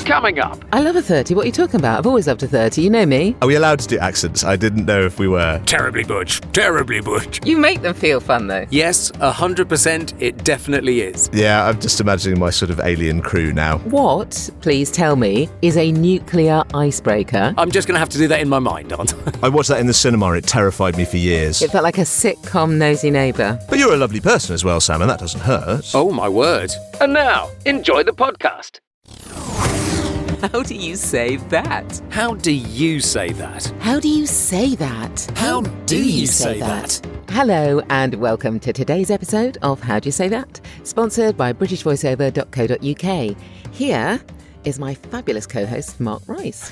Coming up. I love a 30. What are you talking about? I've always loved a 30. You know me. Are we allowed to do accents? I didn't know if we were. Terribly butch. Terribly butch. You make them feel fun, though. Yes, 100% it definitely is. Yeah, I'm just imagining my sort of alien crew now. What, please tell me, is a nuclear icebreaker? I'm just going to have to do that in my mind, aren't I? I watched that in the cinema. It terrified me for years. It felt like a sitcom nosy neighbour. But you're a lovely person as well, Sam, and that doesn't hurt. Oh, my word. And now, enjoy the podcast. How do you say that? How do you say that? How do you say that? How do you say that? Hello and welcome to today's episode of How Do You Say That? Sponsored by BritishVoiceover.co.uk. Here is my fabulous co-host, Mark Rice.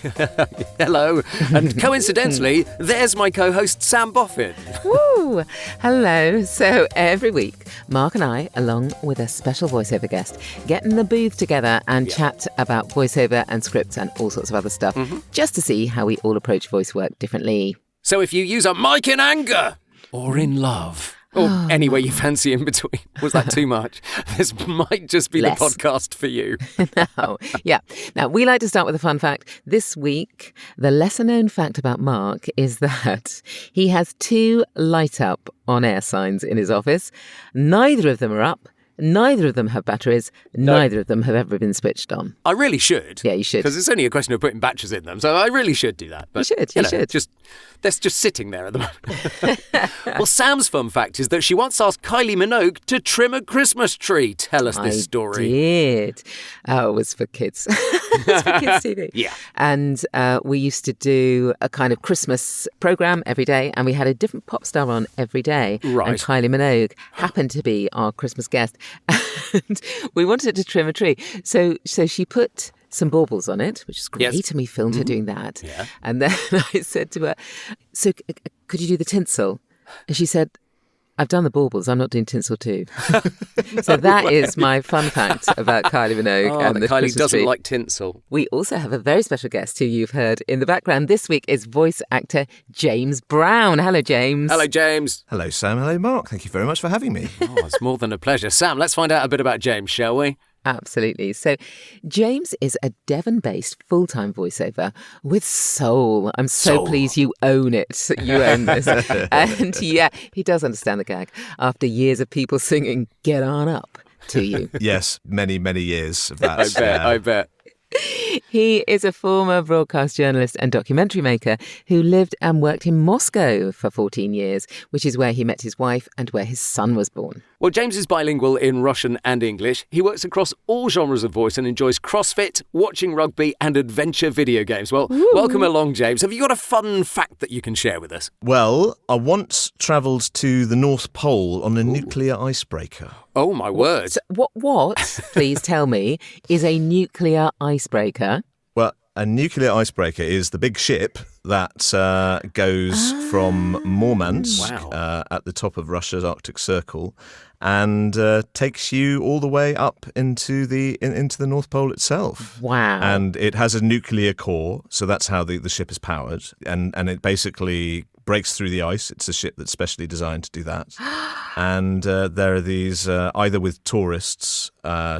Hello. And coincidentally, there's my co-host, Sam Boffin. Woo! Hello. So every week, Mark and I, along with a special voiceover guest, get in the booth together and chat about voiceover and scripts and all sorts of other stuff, just to see how we all approach voice work differently. So if you use a mic in anger or in love, or any way you fancy in between. Was that too much? This might just be Less. the podcast for you. No. Yeah. Now, we like to start with a fun fact. This week, the lesser-known fact about Mark is that he has 2 light-up on-air signs in his office. Neither of them are up. Neither of them have batteries. Neither of them have ever been switched on. I really should. Yeah, you should. Because it's only a question of putting batteries in them, so I really should do that. But, You should. That's just sitting there at the moment. Well, Sam's fun fact is that she once asked Kylie Minogue to trim a Christmas tree. Tell us this story. I did. Oh, it was for kids. It was for kids TV. Yeah. And we used to do a kind of Christmas programme every day, and we had a different pop star on every day. Right. And Kylie Minogue happened to be our Christmas guest. And we wanted to trim a tree. So she put some baubles on it, which is great. Yes. And we filmed her doing that. Yeah. And then I said to her, so could you do the tinsel? And she said, I've done the baubles. I'm not doing tinsel too. So that is my fun fact about Kylie Minogue and the Kylie Christmas doesn't tree. like tinsel. We also have a very special guest who you've heard in the background this week is voice actor James Brown. Hello, James. Hello, James. Hello, Sam. Hello, Mark. Thank you very much for having me. Oh, it's more than a pleasure. Sam, let's find out a bit about James, shall we? Absolutely. So James is a Devon-based full-time voiceover with soul. I'm so pleased you own it. You own this. And yeah, he does understand the gag after years of people singing Get On Up to you. Yes, many, many years of that. I bet. He is a former broadcast journalist and documentary maker who lived and worked in Moscow for 14 years, which is where he met his wife and where his son was born. Well, James is bilingual in Russian and English. He works across all genres of voice and enjoys CrossFit, watching rugby and adventure video games. Well, welcome along, James. Have you got a fun fact that you can share with us? Well, I once travelled to the North Pole on a nuclear icebreaker. Oh, my word. So what, please tell me, is a nuclear icebreaker? Well, a nuclear icebreaker is the big ship that goes from Murmansk at the top of Russia's Arctic Circle and takes you all the way up into the North Pole itself. Wow. And it has a nuclear core, so that's how the ship is powered. And it basically breaks through the ice. It's a ship that's specially designed to do that. And there are these, either with tourists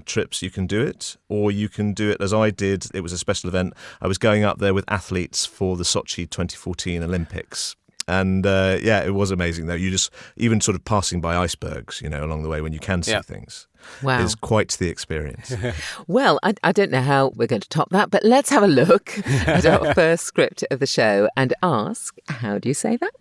trips you can do it, or you can do it as I did. It was a special event. I was going up there with athletes for the Sochi 2014 Olympics. And it was amazing though. You just, even sort of passing by icebergs, along the way when you can see things. Wow. Is quite the experience. Well, I don't know how we're going to top that, but let's have a look at our first script of the show and ask, how do you say that?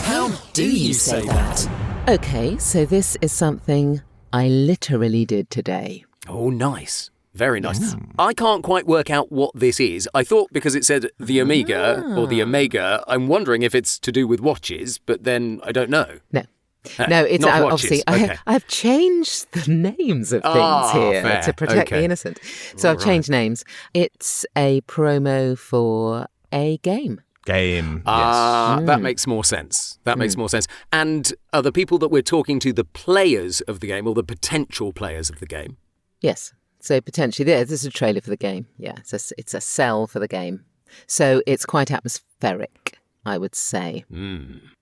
How do you say that? Okay, so this is something I literally did today. Oh, nice. Very nice. I can't quite work out what this is. I thought because it said the Amiga or the Omega, I'm wondering if it's to do with watches, but then I don't know. No, it's not obviously, watches. Okay. I've changed the names of things here fair. to protect the innocent. So I've changed names. It's a promo for a game. Game. That makes more sense. That makes more sense. And are the people that we're talking to the players of the game or the potential players of the game? Yes. So potentially, this is a trailer for the game. Yeah, it's a sell for the game. So it's quite atmospheric, I would say.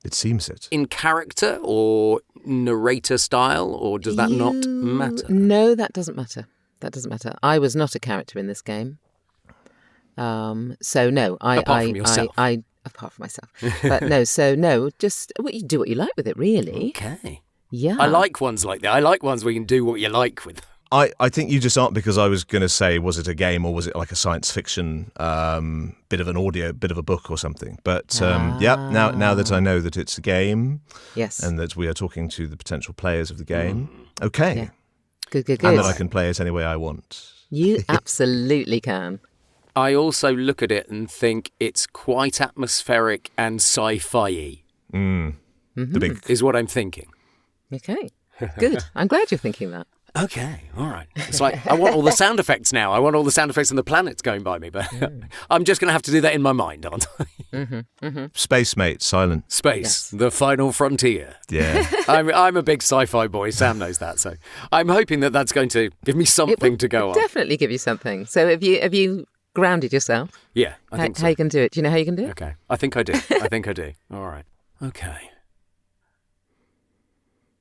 It seems it. In character or narrator style, or does that not matter? No, that doesn't matter. that doesn't matter. I was not a character in this game. So no, Apart from yourself. Apart from myself. But no, so no, just you do what you like with it, really. Okay. Yeah. I like ones like that. I like ones where you can do what you like with. I think you just aren't, because I was going to say, was it a game or was it like a science fiction bit of an audio, bit of a book or something? But now that I know that it's a game, yes, and that we are talking to the potential players of the game, okay, yeah. Good. And that I can play it any way I want. You absolutely can. I also look at it and think it's quite atmospheric and sci-fi-y. The big is what I'm thinking. Okay, good. I'm glad you're thinking that. Okay, all right. It's like, I want all the sound effects now. I want all the sound effects and the planets going by me, but I'm just going to have to do that in my mind, aren't I? Space Mate, silent. Space, the final frontier. Yeah. I'm a big sci-fi boy. Sam knows that, so I'm hoping that that's going to give me something to go on. Definitely give you something. So have you grounded yourself? Yeah, I think so. How you can do it? Do you know how you can do it? Okay, I think I do. All right. Okay.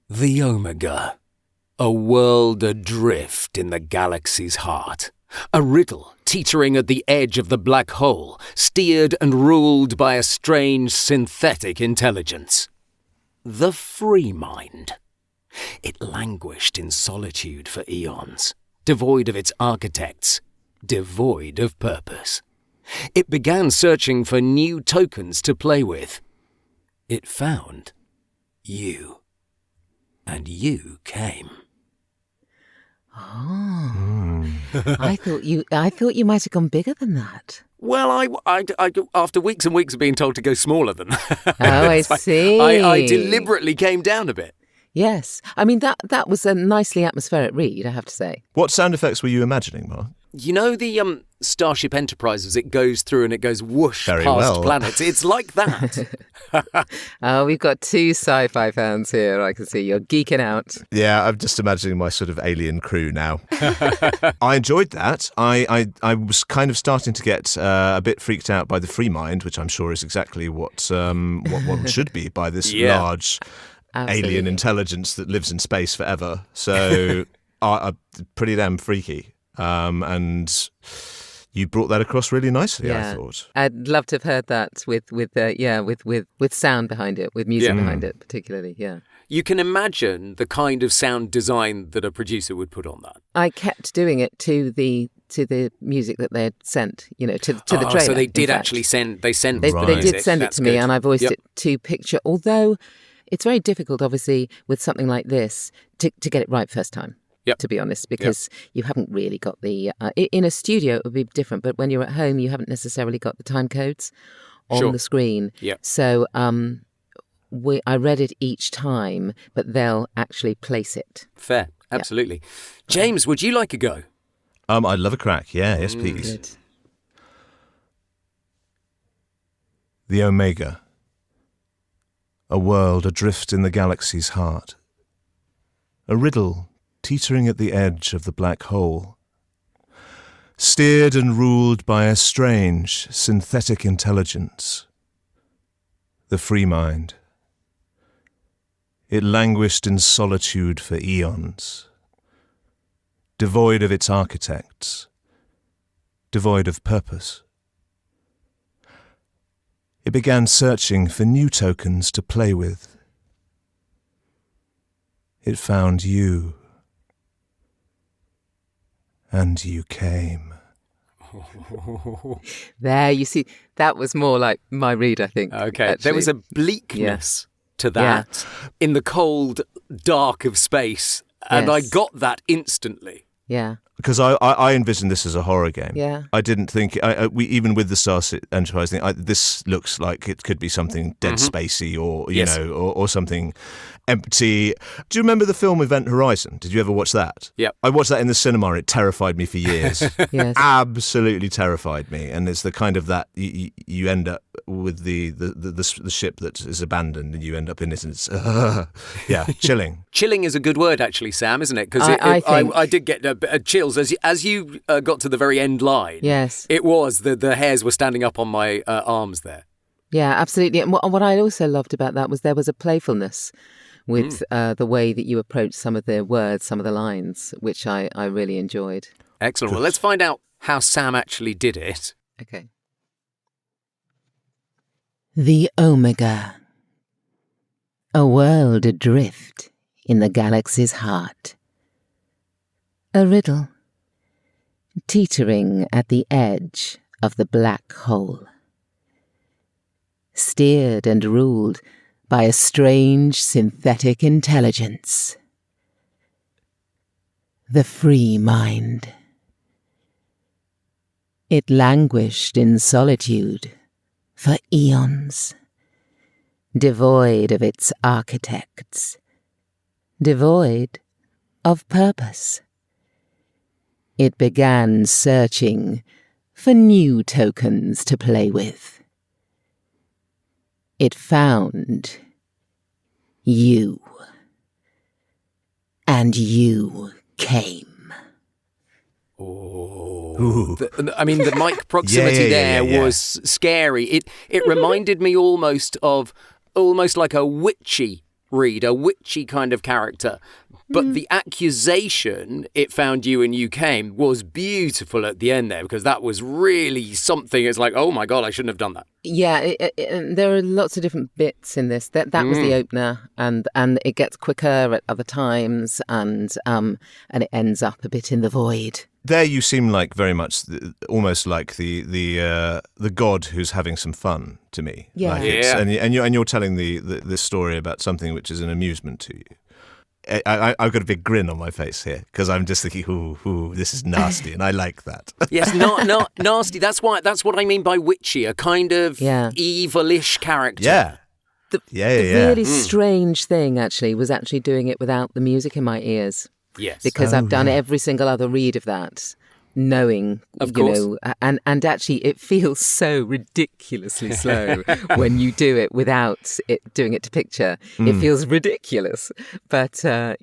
The Omega. A world adrift in the galaxy's heart. A riddle teetering at the edge of the black hole, steered and ruled by a strange synthetic intelligence. The Freemind. It languished in solitude for eons, devoid of its architects, devoid of purpose. It began searching for new tokens to play with. It found you. And you came. Oh, I thought you might have gone bigger than that. Well, I after weeks and weeks of being told to go smaller than that. Oh, I see. I deliberately came down a bit. Yes, I mean that was a nicely atmospheric read, I have to say. What sound effects were you imagining, Mark? You know the Starship Enterprise, as it goes through and it goes whoosh Very past well. planets? It's like that. Oh, we've got two sci-fi fans here. I can see you're geeking out. Yeah, I'm just imagining my sort of alien crew now. I enjoyed that. I was kind of starting to get a bit freaked out by the Freemind, which I'm sure is exactly what one should be by this large alien intelligence that lives in space forever. So pretty damn freaky. And you brought that across really nicely, I thought. I'd love to have heard that with sound behind it, with music behind it, particularly. Yeah. You can imagine the kind of sound design that a producer would put on that. I kept doing it to the music that they had sent, to the trailer. So they did actually send. They sent. They music. did send it to me, good. and I voiced it to picture. Although it's very difficult, obviously, with something like this to get it right first time. To be honest, because you haven't really got the... in a studio, it would be different, but when you're at home, you haven't necessarily got the time codes on the screen. So I read it each time, but they'll actually place it. Fair, absolutely. James, would you like a go? I'd love a crack. Yeah, yes, please. Good. The Omega. A world adrift in the galaxy's heart. A riddle teetering at the edge of the black hole. Steered and ruled by a strange, synthetic intelligence. The Freemind. It languished in solitude for eons. Devoid of its architects. Devoid of purpose. It began searching for new tokens to play with. It found you. And you came. There, you see, that was more like my read, I think. Okay, actually. there was a bleakness to that in the cold dark of space, and I got that instantly. Yeah. Because I envisioned this as a horror game. Yeah. I didn't think, we even with the Starship Enterprise thing, this looks like it could be something dead spacey or, you know, or something empty. Do you remember the film Event Horizon? Did you ever watch that? Yeah. I watched that in the cinema. It terrified me for years. Yes. Absolutely terrified me. And it's the kind of that you end up with the ship that is abandoned and you end up in it and it's, chilling. Chilling is a good word, actually, Sam, isn't it? Because I did get chills as you got to the very end line. Yes. It was, the hairs were standing up on my arms there. Yeah, absolutely. And what I also loved about that was there was a playfulness with the way that you approach some of the words, some of the lines, which I really enjoyed. Excellent. Well, let's find out how Sam actually did it. Okay. The Omega. A world adrift in the galaxy's heart. A riddle. Teetering at the edge of the black hole. Steered and ruled by a strange synthetic intelligence. The Freemind. It languished in solitude for eons, devoid of its architects, devoid of purpose. It began searching for new tokens to play with. It found you, and you came. Oh, the mic proximity was scary. It reminded me almost like a witchy read, a witchy kind of character. But the accusation, it found you and you came, was beautiful at the end there, because that was really something. It's like, oh my God, I shouldn't have done that. Yeah, there are lots of different bits in this. That was the opener, and it gets quicker at other times, and it ends up a bit in the void. There you seem like very much almost like the god who's having some fun to me. Yeah. Like and you're telling this story about something which is an amusement to you. I've got a big grin on my face here because I'm just thinking, ooh, this is nasty, and I like that. Yes, not nasty. That's what I mean by witchy, a kind of evilish character. Yeah. The really strange thing actually was actually doing it without the music in my ears. Yes. Because I've done every single other read of that, knowing, of course. And actually it feels so ridiculously slow when you do it without doing it to picture. It feels ridiculous. But so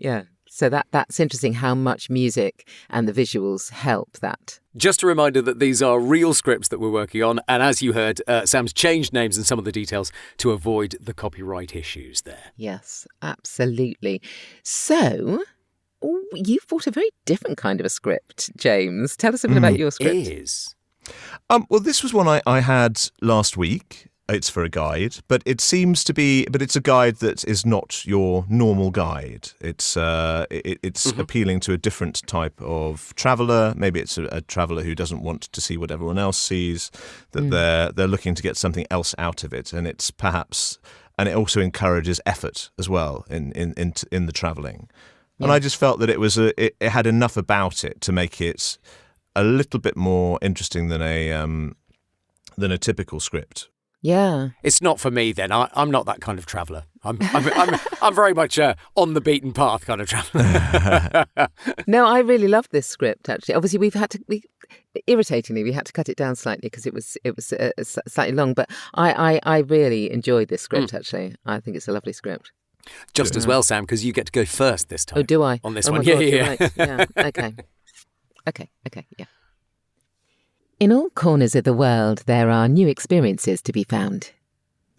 that's interesting how much music and the visuals help that. Just a reminder that these are real scripts that we're working on. And as you heard, Sam's changed names and some of the details to avoid the copyright issues there. Yes, absolutely. So you've brought a very different kind of a script, James. Tell us a bit about your script. It is. Well, this was one I had last week. It's for a guide, but it's a guide that is not your normal guide. It's appealing to a different type of traveller. Maybe it's a traveller who doesn't want to see what everyone else sees, that they're looking to get something else out of it, and it also encourages effort as well in the travelling. And I just felt that it had enough about it to make it a little bit more interesting than a typical script. Yeah, it's not for me then. I'm not that kind of traveller. I'm very much on the beaten path kind of traveller. No, I really loved this script actually. Obviously, we had to cut it down slightly because it was slightly long. But I really enjoyed this script actually. I think it's a lovely script. Just as well, Sam, because you get to go first this time. Oh, do I? On this one. God, yeah. Right. Yeah. Okay, yeah. In all corners of the world, there are new experiences to be found.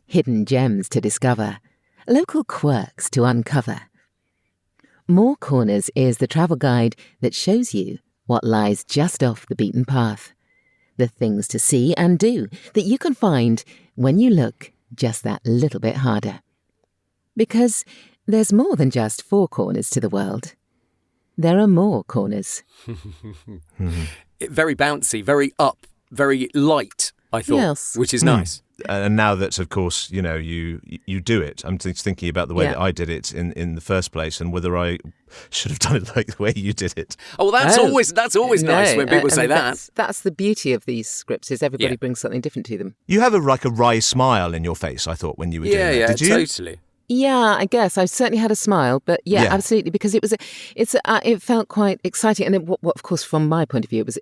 Hidden gems to discover. Local quirks to uncover. More Corners is the travel guide that shows you what lies just off the beaten path. The things to see and do that you can find when you look just that little bit harder. Because there's more than just 4 corners to the world. There are more corners. Very bouncy, very up, very light, I thought, which is nice. And now that, of course, you do it. I'm just thinking about the way that I did it in the first place, and whether I should have done it like the way you did it. Oh, well, that's always nice when people say that. That's the beauty of these scripts, is everybody brings something different to them. You have a wry smile in your face, I thought, when you were doing that. Did you? Totally. Yeah, I guess I certainly had a smile, but absolutely, because it felt quite exciting, and what of course, from my point of view, it was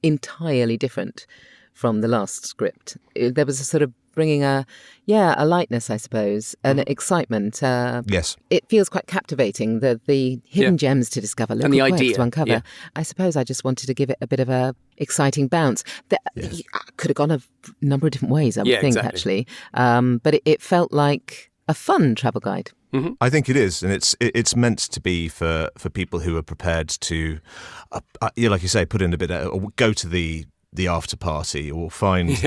entirely different from the last script. There was a sort of bringing a lightness, I suppose, an excitement. Yes, it feels quite captivating. The hidden gems to discover, local quirks to uncover. Yeah. I suppose I just wanted to give it a bit of a exciting bounce. That could have gone a number of different ways, I would think, exactly. actually. But it felt like a fun travel guide. I think it is, and it's meant to be for people who are prepared to, like you say, put in a bit, or go to the after party, or find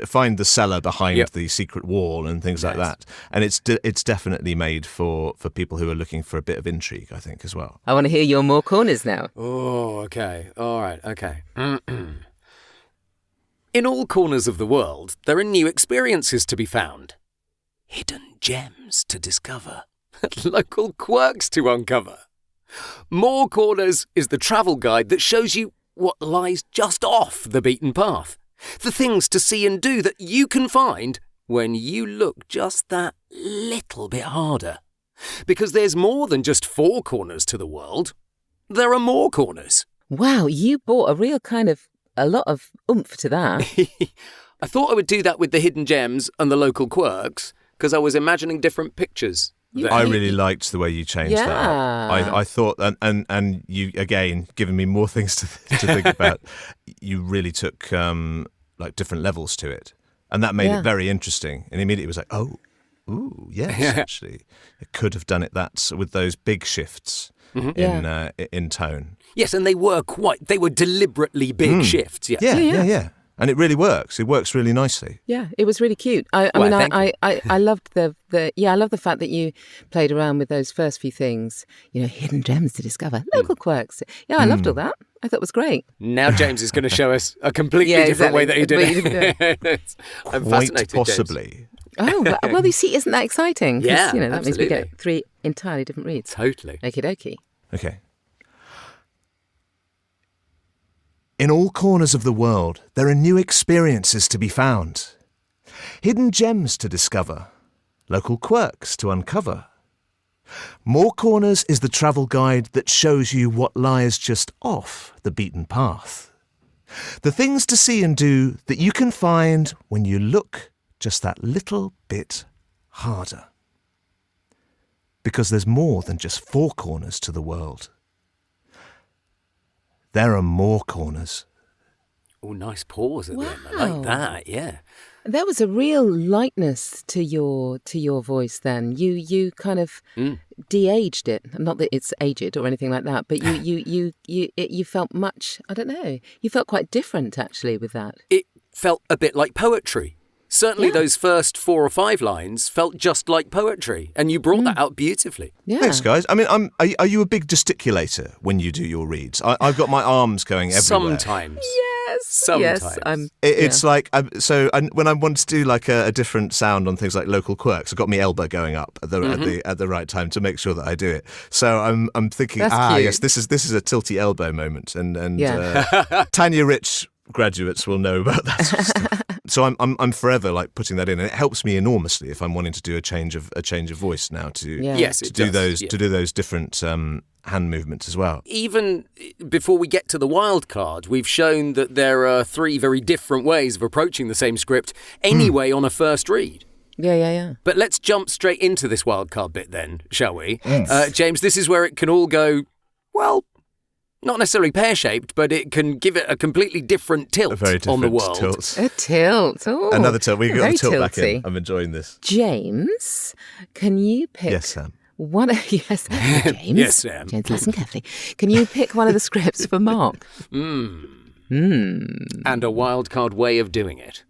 find the cellar behind the secret wall and things like that. And it's definitely made for people who are looking for a bit of intrigue, I think, as well. I want to hear your more corners now. Oh, okay. All right, okay. In all corners of the world, there are new experiences to be found. Hidden gems to discover. Local quirks to uncover. More Corners is the travel guide that shows you what lies just off the beaten path. The things to see and do that you can find when you look just that little bit harder. Because there's more than just 4 corners to the world. There are more corners. Wow, you brought a lot of oomph to that. I thought I would do that with the hidden gems and the local quirks, because I was imagining different pictures. I really liked the way you changed that up. I thought, and you, again, giving me more things to think about, you really took like different levels to it. And that made it very interesting. And immediately it was like, yes, actually. I could have done it with those big shifts in tone. Yes, and they were deliberately big shifts. Yeah. And it really works. It works really nicely. Yeah, it was really cute. I loved I love the fact that you played around with those first few things. Hidden gems to discover, local quirks. Yeah, I loved all that. I thought it was great. Now James is going to show us a completely different way that he did it. I'm fascinated, possibly. James. Oh, well, you see, isn't that exciting? Yeah, that absolutely. means we get 3 entirely different reads. Totally. Okie dokie. Okay. In all corners of the world, there are new experiences to be found. Hidden gems to discover. Local quirks to uncover. More Corners is the travel guide that shows you what lies just off the beaten path. The things to see and do that you can find when you look just that little bit harder. Because there's more than just 4 corners to the world. There are more corners. Oh, nice pause at the end. I like that, yeah. There was a real lightness to your voice then. You kind of de-aged it. Not that it's aged or anything like that, but you felt much, I don't know, you felt quite different actually with that. It felt a bit like poetry. Certainly those first 4 or 5 lines felt just like poetry, and you brought that out beautifully. Yeah. Thanks, guys. I mean, are you a big gesticulator when you do your reads? I've got my arms going everywhere. Sometimes. Yes. Yes, it's like, when I want to do like a different sound on things like local quirks, I've got my elbow going up at the right time to make sure that I do it. So I'm thinking, yes, this is a tilty elbow moment, and Tanya Rich graduates will know about that sort of stuff. So I'm forever like putting that in, and it helps me enormously if I'm wanting to do a change of voice now to do those different hand movements as well. Even before we get to the wild card, we've shown that there are 3 very different ways of approaching the same script anyway on a first read. Yeah. But let's jump straight into this wild card bit then, shall we? Yes. James, this is where it can all go, well, not necessarily pear-shaped, but it can give it a completely different tilt on the world. Tilt. A tilt. Oh, Another tilt. We got the tilt back tilty. in. I'm enjoying this. James, can you pick... Yes, Sam. James. Yes, Sam. James, listen carefully. Can you pick one of the scripts for Mark? And a wild card way of doing it.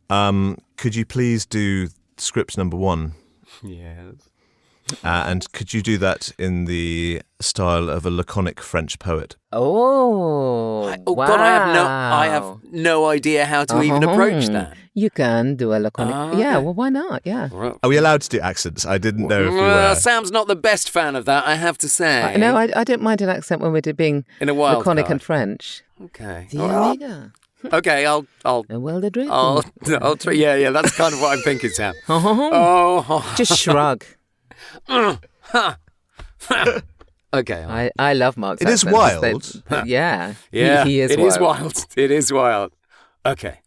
Could you please do script number 1? Yes. And could you do that in the style of a laconic French poet? Oh, wow. God, I have no idea how to even approach that. You can do a laconic. Yeah, well, why not? Yeah. Are we allowed to do accents? I didn't know if we were. Sam's not the best fan of that, I have to say. No, I don't mind an accent when we're being in a wild laconic card. and French. Okay. Okay, I'll try. Yeah, that's kind of what I'm thinking, Sam. Just shrug. Okay. I love Mark's It is wild. Yeah. Yeah, he is it wild. is wild. It is wild. Okay.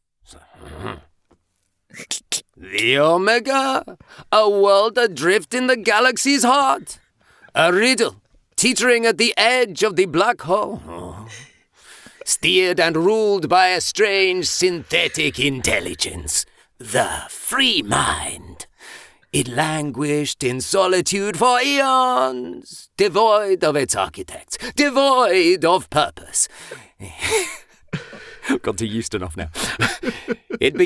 The Omega, a world adrift in the galaxy's heart. A riddle, teetering at the edge of the black hole. Steered and ruled by a strange synthetic intelligence. The Freemind. It languished in solitude for eons, devoid of its architects, devoid of purpose. I've got to Euston off now. It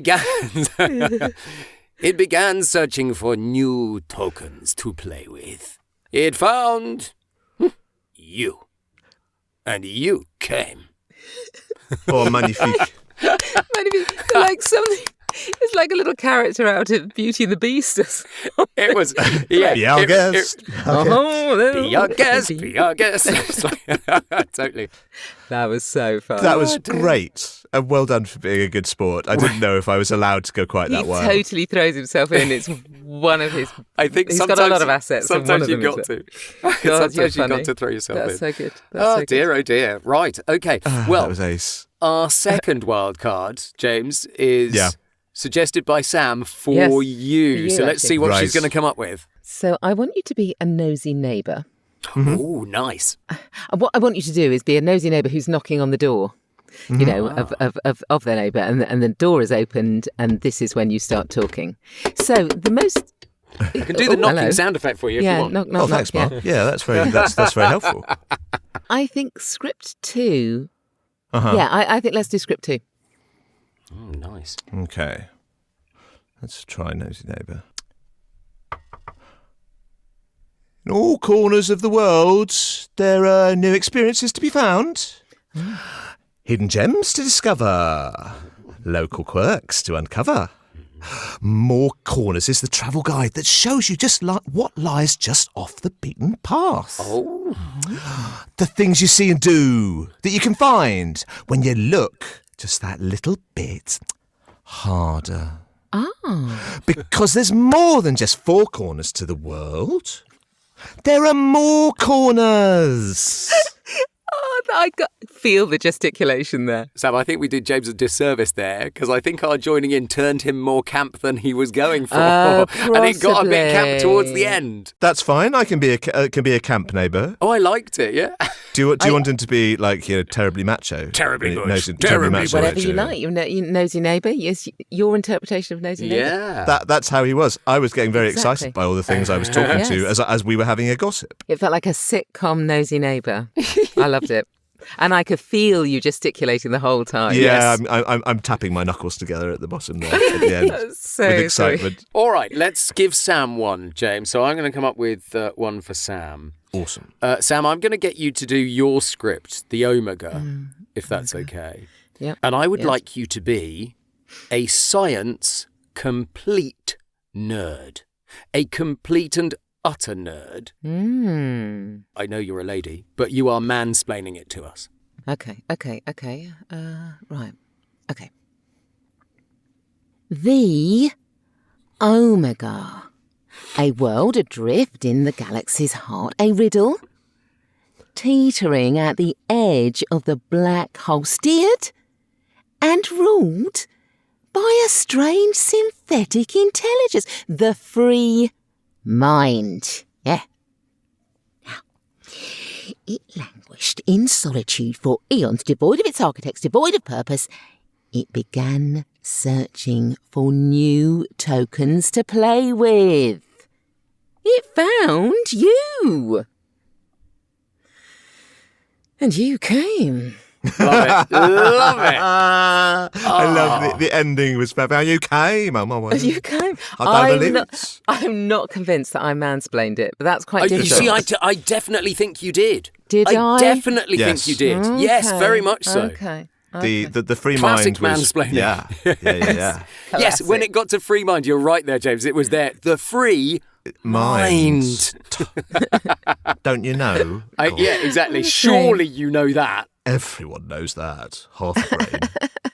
began searching for new tokens to play with. It found you. And you came. Oh, magnifique. Magnifique. Like something. It's like a little character out of Beauty and the Beast. It was, yeah. Be our guest. Be our guest. Be our guest. It's like, totally. That was so fun. That was great. And well done for being a good sport. I didn't know if I was allowed to go quite that well. He totally throws himself in. It's one of his... I think he's got a lot of assets. Sometimes you've got to. God, sometimes you've got to throw yourself in. That's so good. Oh dear. Right, okay. Well, that was ace. Our second wild card, James, is suggested by Sam for you. So let's see what she's going to come up with. So I want you to be a nosy neighbour. Mm-hmm. Oh, nice. What I want you to do is be a nosy neighbour who's knocking on the door, you know, of their neighbour, and the door is opened, and this is when you start talking. So the most... I can do the knocking sound effect for you if you want. Knock, thanks, Mark. Yeah, that's very helpful. I think script 2... Yeah, I think let's do script 2. Oh, nice. Okay. Let's try Nosy Neighbour. In all corners of the world, there are new experiences to be found. Hidden gems to discover. Local quirks to uncover. More Corners is the travel guide that shows you just what lies just off the beaten path. Oh. The things you see and do that you can find when you look just that little bit harder. Because there's more than just 4 corners to the world. There are more corners. I feel the gesticulation there. Sam, I think we did James a disservice there because I think our joining in turned him more camp than he was going for. And it got a bit camp towards the end. That's fine. I can be a camp neighbour. Oh, I liked it, yeah. Do you want him to be like, terribly macho? Terribly bush. Terribly macho. Whatever you like. Your nosy neighbour. Yes, your interpretation of nosy neighbour. Yeah. That's how he was. I was getting very excited by all the things I was talking to as we were having a gossip. It felt like a sitcom nosy neighbour. I loved it. And I could feel you gesticulating the whole time. Yeah, yes. I'm tapping my knuckles together at the bottom there at the end with excitement. All right, let's give Sam one, James. So I'm going to come up with one for Sam. Awesome. Sam, I'm going to get you to do your script, the Omega, if that's okay. Yeah. And I would like you to be a science complete nerd. A complete and utter nerd. I know you're a lady, but you are mansplaining it to us. Okay. Right. Okay. The Omega. A world adrift in the galaxy's heart. A riddle. Teetering at the edge of the black hole. Steered and ruled by a strange synthetic intelligence. The Freemind. Yeah. Now, it languished in solitude for eons, devoid of its architects, devoid of purpose. It began searching for new tokens to play with. It found you. And you came. Love it. I love the ending was perfect. You came. You came. I don't believe it. I'm not convinced that I mansplained it, but that's quite difficult. You see, I definitely think you did. Did I? I definitely think you did. Okay. Yes, very much so. Okay. The Freemind Classic was mansplaining. Yeah. Yes, when it got to Freemind, you're right there, James. It was there. The free mind. Don't you know? Yeah, exactly. Surely you know that. Everyone knows that. Half the brain.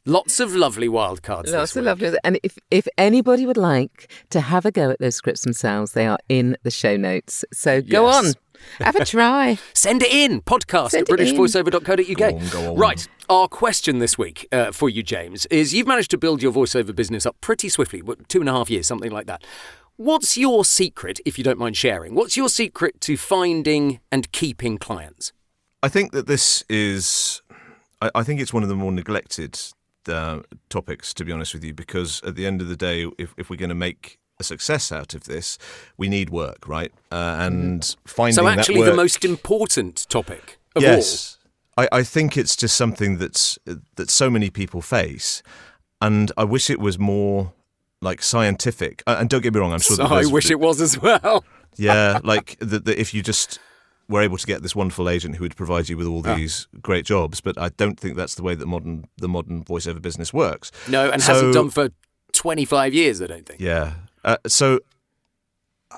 Lots of lovely wildcards. Lots of lovely. And if anybody would like to have a go at those scripts themselves, they are in the show notes. So go on. Have a try. Send it in. Podcast at britishvoiceover.co.uk. Go on. Right. Our question this week for you, James, is you've managed to build your voiceover business up pretty swiftly, 2.5 years, something like that. What's your secret, if you don't mind sharing? What's your secret to finding and keeping clients? I think that this is... I think it's one of the more neglected topics, to be honest with you, because at the end of the day, if we're going to make a success out of this, we need work, right? And finding So actually that work, the most important topic of yes, I think it's just something that so many people face, and I wish it was more like scientific. And don't get me wrong, I'm sure all. that I wish it was as well. yeah, like that if you just were able to get this wonderful agent who would provide you with all these great jobs, but I don't think that's the way that the modern voiceover business works. No, and hasn't done for 25 years, I don't think. Yeah. So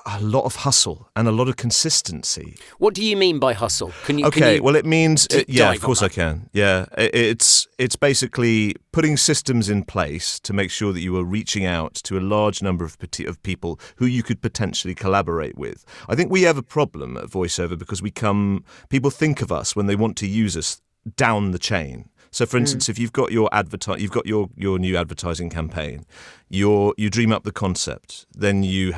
a lot of hustle and a lot of consistency. What do you mean by hustle? Can you? Well, it means yeah, of course I can. Yeah, it's basically putting systems in place to make sure that you are reaching out to a large number of people who you could potentially collaborate with. I think we have a problem at VoiceOver because people think of us when they want to use us down the chain. So, for instance, if you've got your new advertising campaign, you dream up the concept, then you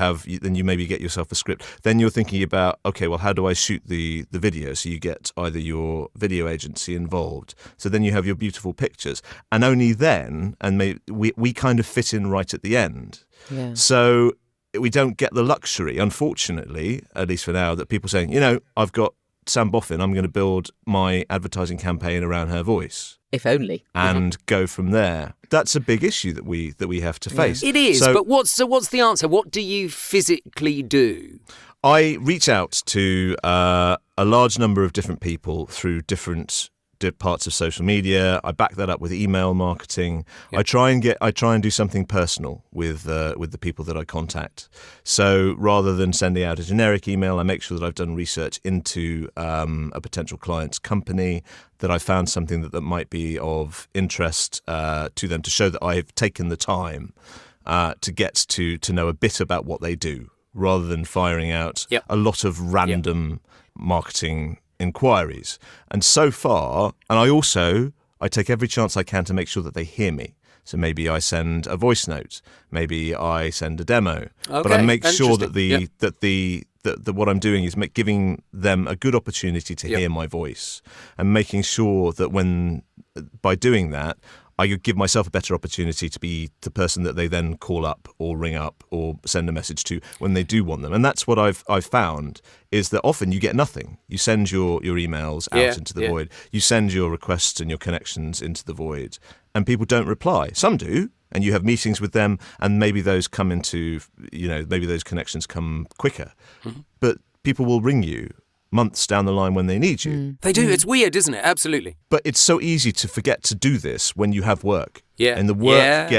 maybe get yourself a script. Then you're thinking about, okay, well, how do I shoot the video? So you get either your video agency involved. So then you have your beautiful pictures, and only then, and we kind of fit in right at the end. Yeah. So we don't get the luxury, unfortunately, at least for now, that people saying, I've got Sam Boffin, I'm going to build my advertising campaign around her voice. If only. And go from there. That's a big issue that we have to face. It is, but what's the answer? What do you physically do? I reach out to a large number of different people through different parts of social media. I back that up with email marketing. Yep. I try and do something personal with the people that I contact. So rather than sending out a generic email, I make sure that I've done research into a potential client's company, that I found something that might be of interest to them, to show that I've taken the time to get to know a bit about what they do, rather than firing out a lot of random marketing inquiries. And so far, and I take every chance I can to make sure that they hear me. So maybe I send a voice note, maybe I send a demo, but I make sure that what I'm doing is giving them a good opportunity to hear my voice, and making sure that by doing that, I could give myself a better opportunity to be the person that they then call up or ring up or send a message to when they do want them. And that's what I've found, is that often you get nothing. You send your emails out into the void. You send your requests and your connections into the void, and people don't reply. Some do, and you have meetings with them, and maybe those come into, maybe those connections come quicker. Mm-hmm. But people will ring you months down the line when they need you. They do. It's weird, isn't it? Absolutely. But it's so easy to forget to do this when you have work. Yeah. And the work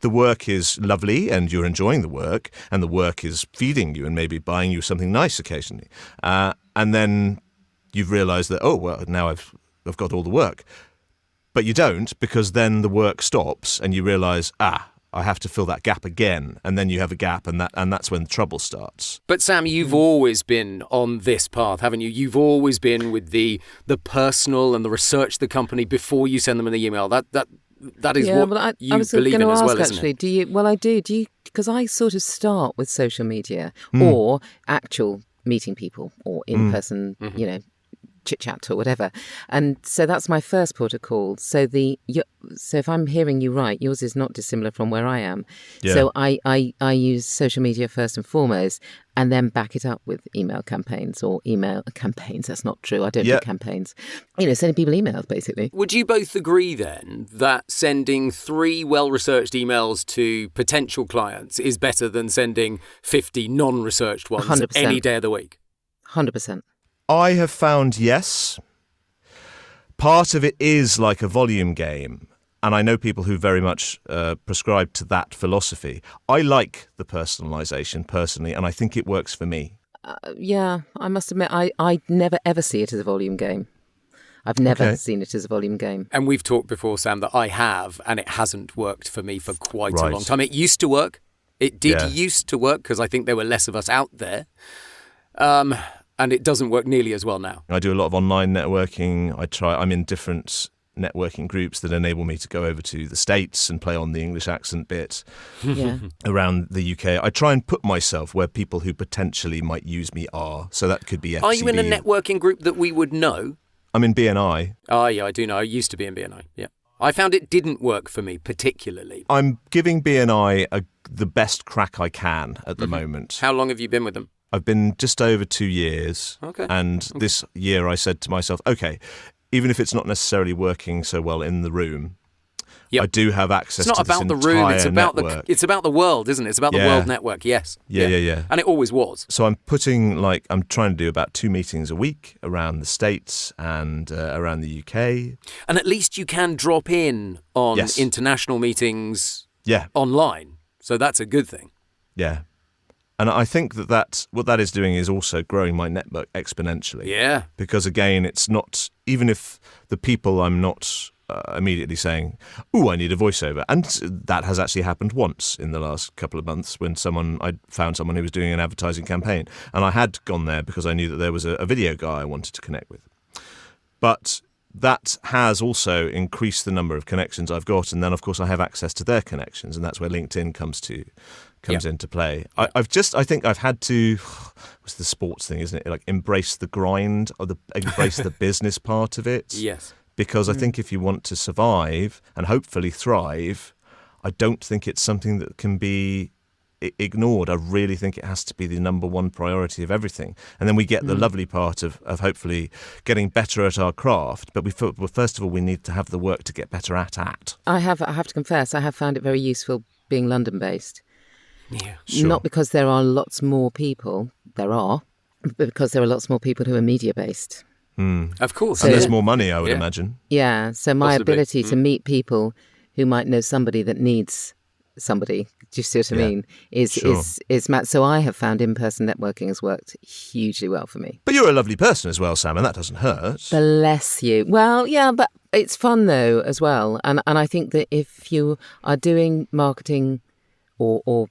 the work is lovely, and you're enjoying the work, and the work is feeding you and maybe buying you something nice occasionally. And then you've realised that, now I've got all the work. But you don't, because then the work stops and you realise, I have to fill that gap again, and then you have a gap, and that's when the trouble starts. But Sam, you've always been on this path, haven't you? You've always been with the personal and the research the company before you send them an email. That is what you believe in as well, isn't it? Do you? Well, I do. Do you? Because I sort of start with social media or actual meeting people or in person, chit chat or whatever, and so that's my first port of call. So if I'm hearing you right, yours is not dissimilar from where I am. Yeah. So I use social media first and foremost, and then back it up with email campaigns or email campaigns. That's not true. I don't do campaigns. Sending people emails basically. Would you both agree then that sending 3 well-researched emails to potential clients is better than sending 50 non-researched ones 100%. Any day of the week? 100%. I have found, yes. Part of it is like a volume game, and I know people who very much prescribe to that philosophy. I like the personalisation personally, and I think it works for me. I must admit, I never ever see it as a volume game. I've never seen it as a volume game. And we've talked before, Sam, that I have, and it hasn't worked for me for quite a long time. It used to work. It did used to work, because I think there were less of us out there. And it doesn't work nearly as well now. I do a lot of online networking. I'm in different networking groups that enable me to go over to the States and play on the English accent bit around the UK. I try and put myself where people who potentially might use me are. So that could be FCB. Are you in a networking group that we would know? I'm in BNI. Oh, yeah, I do know. I used to be in BNI, yeah. I found it didn't work for me particularly. I'm giving BNI the best crack I can at the moment. How long have you been with them? I've been just over 2 years. Okay. And this year I said to myself, okay, even if it's not necessarily working so well in the room, I do have access to this entire network. It's not about the room, it's about the world, isn't it? It's about the world network, yes. Yeah. And it always was. So I'm trying to do about 2 meetings a week around the States and around the UK. And at least you can drop in on international meetings online. So that's a good thing. Yeah. And I think that what that is doing is also growing my network exponentially. Yeah. Because again, it's not, even if the people I'm not immediately saying, I need a voiceover. And that has actually happened once in the last couple of months when I found someone who was doing an advertising campaign. And I had gone there because I knew that there was a video guy I wanted to connect with. But that has also increased the number of connections I've got. And then, of course, I have access to their connections. And that's where LinkedIn comes into play. I think I've had to, what's the sports thing, isn't it? Like embrace the grind or embrace the business part of it. Yes. Because I think if you want to survive and hopefully thrive, I don't think it's something that can be ignored. I really think it has to be the number one priority of everything. And then we get the lovely part of hopefully getting better at our craft. But first of all, we need to have the work to get better at. I have to confess, I have found it very useful being London-based. Yeah, sure. Not because there are lots more people, but because there are lots more people who are media-based. Of course. And there's more money, I would imagine. Yeah, so my ability to meet people who might know somebody that needs somebody, do you see what I mean, is Matt. So I have found in-person networking has worked hugely well for me. But you're a lovely person as well, Sam, and that doesn't hurt. Bless you. Well, yeah, but it's fun though as well. And I think that if you are doing marketing or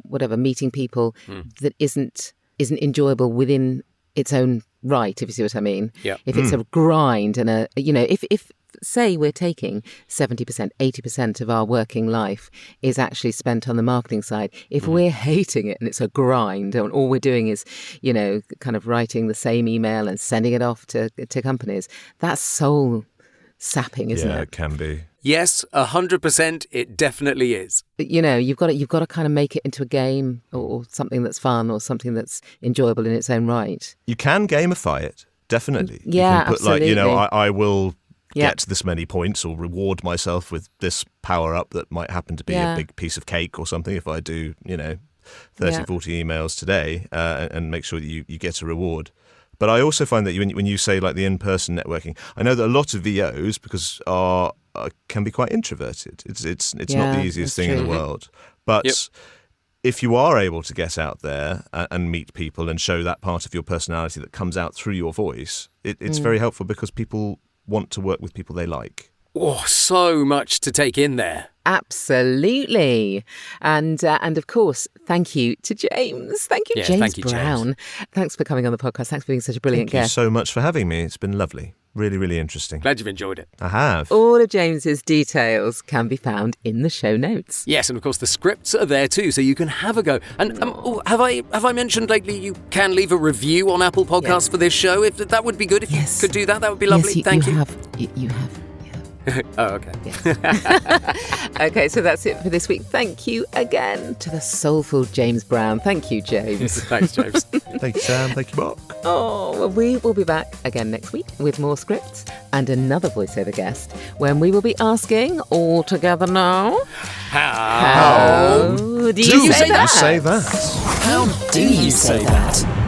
whatever, meeting people that isn't enjoyable within its own right, if you see what I mean. Yeah. If it's a grind and if say we're taking 70%, 80% of our working life is actually spent on the marketing side. If we're hating it and it's a grind and all we're doing is, kind of writing the same email and sending it off to companies, that's soul sapping, isn't it? Yeah, it can be. Yes, 100%. It definitely is. But, you've got to kind of make it into a game or something that's fun or something that's enjoyable in its own right. You can gamify it, definitely. Yeah, you can put absolutely. I will get this many points or reward myself with this power up that might happen to be a big piece of cake or something if I do, 30, 40 emails today and make sure that you get a reward. But I also find that when you say like the in-person networking, I know that a lot of VOs can be quite introverted. It's not the easiest thing in the world. But if you are able to get out there and meet people and show that part of your personality that comes out through your voice, it's very helpful because people want to work with people they like. Oh, so much to take in there. Absolutely. And of course, thank you to James. Thank you, James Brown. James. Thanks for coming on the podcast. Thanks for being such a brilliant guest. Thank you so much for having me. It's been lovely. Really, really interesting. Glad you've enjoyed it. I have. All of James's details can be found in the show notes. Yes, and of course the scripts are there too, so you can have a go. And have I mentioned lately you can leave a review on Apple Podcasts for this show? If that would be good if you could do that, that would be lovely. Yes, Thank you. You have. Oh, okay. Yes. Okay, so that's it for this week. Thank you again to the soulful James Brown. Thank you, James. Thanks, James. Thank you, Sam. Thank you, Mark. Oh, well, we will be back again next week with more scripts and another voiceover guest when we will be asking, all together now, How do you say that? How do you say that?